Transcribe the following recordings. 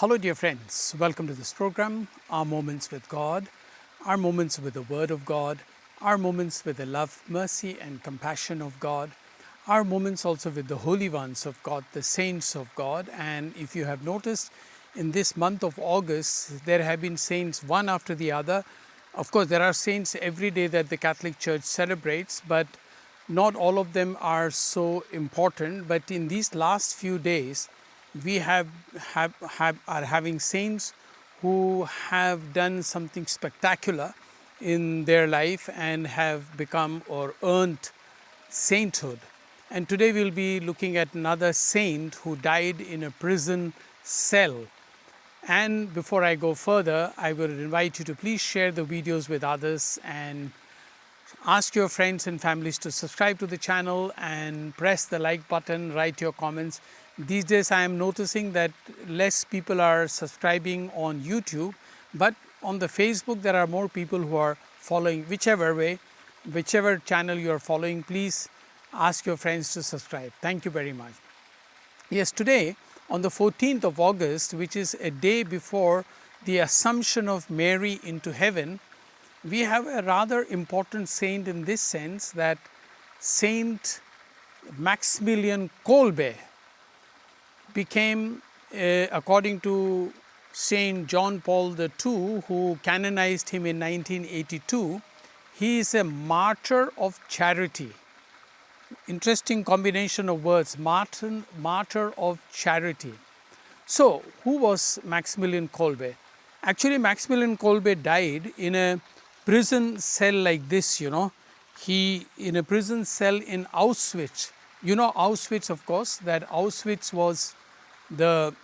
Hello dear friends, welcome to this program, Our Moments with God, our moments with the Word of God, our moments with the love, mercy and compassion of God, our moments also with the holy ones of God, the saints of God. And if you have noticed, in this month of August, there have been saints one after the other. Of course, there are saints every day that the Catholic Church celebrates, but not all of them are so important. But in these last few days, we are having saints who have done something spectacular in their life and have become or earned sainthood. And today we'll be looking at another saint who died in a prison cell. And before I go further, I will invite you to please share the videos with others and ask your friends and families to subscribe to the channel and press the like button, write your comments. These days I am noticing that less people are subscribing on YouTube, but on the Facebook there are more people who are following. Whichever channel you are following, please ask your friends to subscribe. Thank you very much. Yes, today on the 14th of August, which is a day before the Assumption of Mary into heaven, we have a rather important saint in this sense that Saint Maxmillian Kolbe became, according to Saint John Paul II, who canonized him in 1982, he is a martyr of charity. Interesting combination of words, martyr of charity. So, who was Maximilian Kolbe? Actually, Maximilian Kolbe died in a prison cell like this, He, in a prison cell in Auschwitz. You know Auschwitz, of course, that Auschwitz was the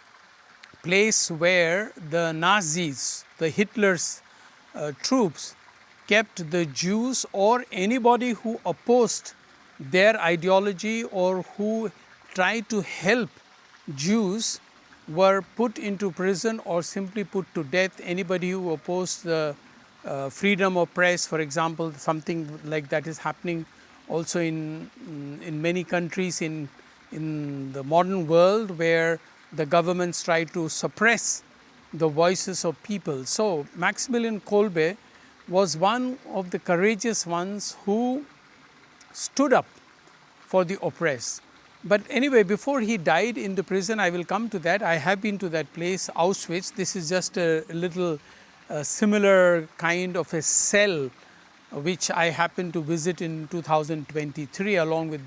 place where the Nazis, the Hitler's troops, kept the Jews or anybody who opposed their ideology or who tried to help Jews were put into prison or simply put to death. Anybody who opposed the freedom of press, for example, something like that is happening also in many countries in the modern world where the governments try to suppress the voices of people. So Maximilian Kolbe was one of the courageous ones who stood up for the oppressed. But anyway, before he died in the prison, I will come to that. I have been to that place, Auschwitz. This is just a little similar kind of a cell which I happened to visit in 2023 along with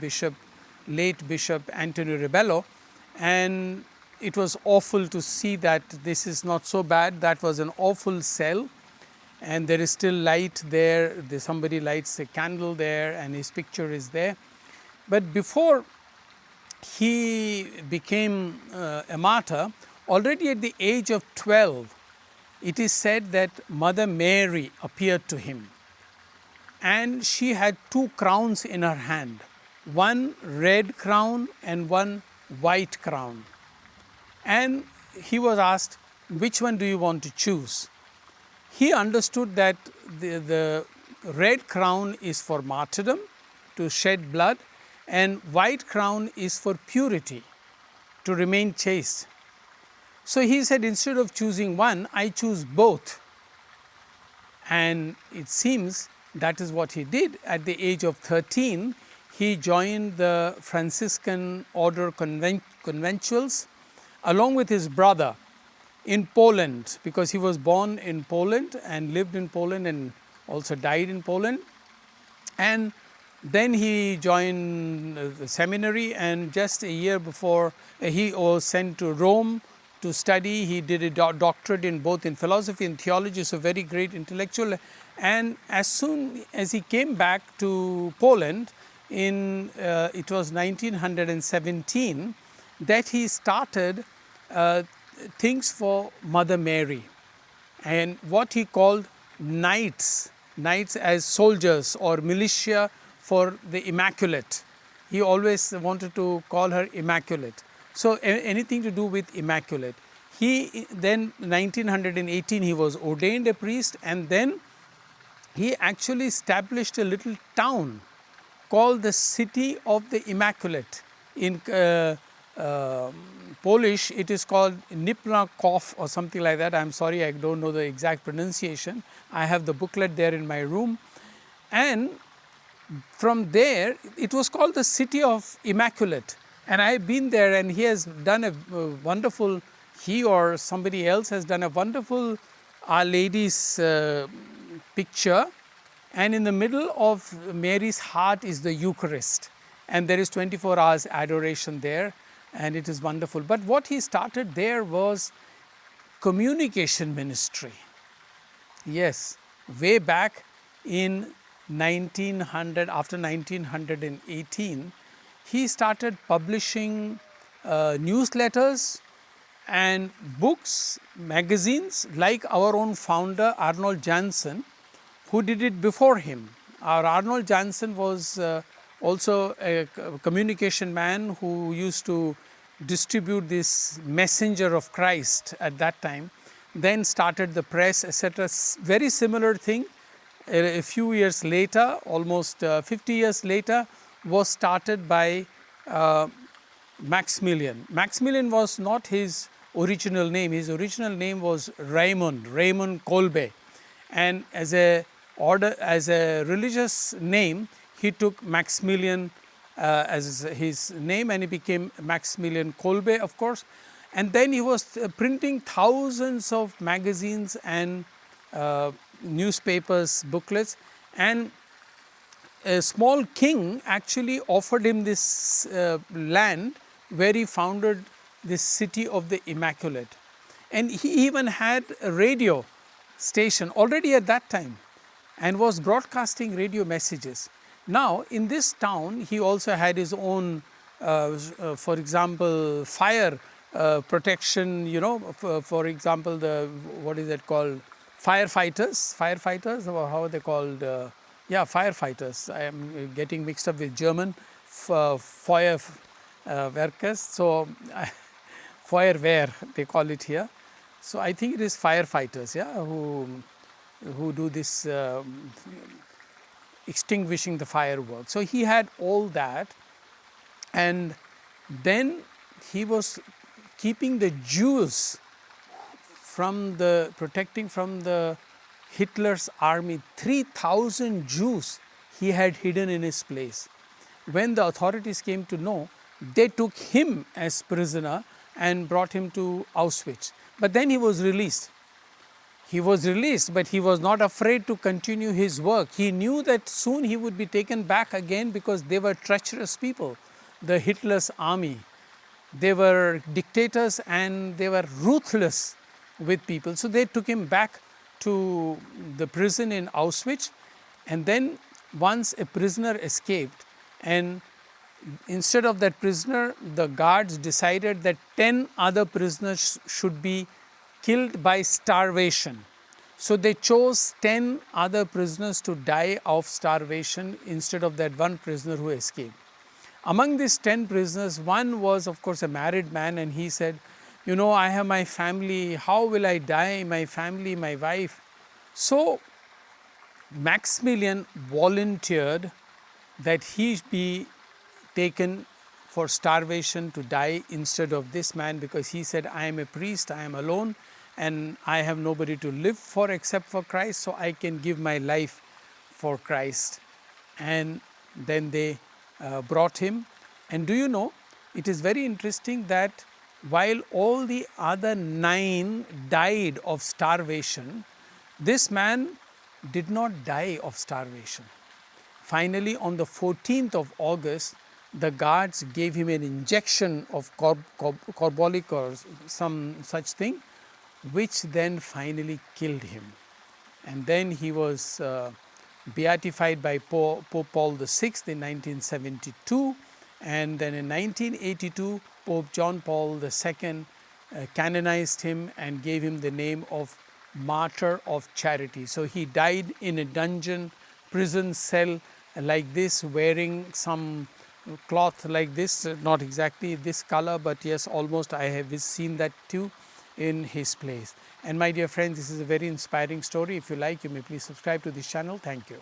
late Bishop Antonio Rebello. And it was awful to see that this is not so bad. That was an awful cell and there is still light there. Somebody lights a candle there and his picture is there. But before he became a martyr, already at the age of 12, it is said that Mother Mary appeared to him and she had two crowns in her hand, one red crown and one white crown. And he was asked, which one do you want to choose? He understood that the red crown is for martyrdom, to shed blood, and white crown is for purity, to remain chaste. So he said, instead of choosing one, I choose both. And it seems that is what he did. At the age of 13, he joined the Franciscan order conventuals along with his brother in Poland, because he was born in Poland and lived in Poland and also died in Poland. And then he joined the seminary, and just a year before he was sent to Rome to study. He did a doctorate in both in philosophy and theology, so very great intellectual. And as soon as he came back to Poland it was 1917 that he started things for Mother Mary and what he called knights as soldiers or militia for the Immaculate. He always wanted to call her Immaculate. So anything to do with Immaculate. He then 1918 he was ordained a priest, and then he actually established a little town called the City of the Immaculate in Polish, it is called Nipnakov or something like that. I'm sorry, I don't know the exact pronunciation. I have the booklet there in my room. And from there, it was called the city of Immaculate. And I have been there, and he has done a wonderful, he or somebody else has done a wonderful Our Lady's picture. And in the middle of Mary's heart is the Eucharist. And there is 24 hours adoration there, and it is wonderful. But what he started there was communication ministry. Yes, way back in 1900, after 1918, he started publishing newsletters and books, magazines, like our own founder Arnold Janssen, who did it before him. Our Arnold Janssen was also a communication man who used to distribute this messenger of Christ at that time, then started the press, etc. Very similar thing. A few years later, almost 50 years later, was started by Maxmillian. Maxmillian was not his original name. His original name was Raymond Kolbe. And as a religious name, he took Maximilian as his name, and he became Maxmillian Kolbe, of course. And then he was printing thousands of magazines and newspapers, booklets, and a small king actually offered him this land where he founded this city of the Immaculate. And he even had a radio station already at that time and was broadcasting radio messages. Now, in this town, he also had his own, for example, fire protection, for example, what is it called? Firefighters, or how are they called? Firefighters. I am getting mixed up with German, Feuerwerkers. So, Feuerwehr, they call it here. So, I think it is firefighters, who do this extinguishing the fireworks. So, he had all that, and then he was keeping the Jews protecting from the Hitler's army. 3,000 Jews he had hidden in his place. When the authorities came to know, they took him as prisoner and brought him to Auschwitz. But then he was released. He was released, but he was not afraid to continue his work. He knew that soon he would be taken back again because they were treacherous people, the Hitler's army. They were dictators and they were ruthless with people. So they took him back to the prison in Auschwitz, and then once a prisoner escaped, and instead of that prisoner, the guards decided that 10 other prisoners should be killed by starvation. So they chose 10 other prisoners to die of starvation instead of that one prisoner who escaped. Among these 10 prisoners, one was of course a married man, and he said, I have my family, how will I die, my family, my wife. So Maximilian volunteered that he be taken for starvation to die instead of this man, because he said, I am a priest, I am alone, and I have nobody to live for except for Christ, so I can give my life for Christ. And then they brought him. And do you know, it is very interesting that while all the other 9 died of starvation, this man did not die of starvation. Finally, on the 14th of August, the guards gave him an injection of carbolic or some such thing, which then finally killed him. And then he was beatified by Pope Paul VI in 1972, and then in 1982, Pope John Paul II canonized him and gave him the name of Martyr of Charity. So he died in a dungeon, prison cell like this, wearing some cloth like this, not exactly this color, but yes, almost. I have seen that too in his place. And my dear friends, this is a very inspiring story. If you like, you may please subscribe to this channel. Thank you.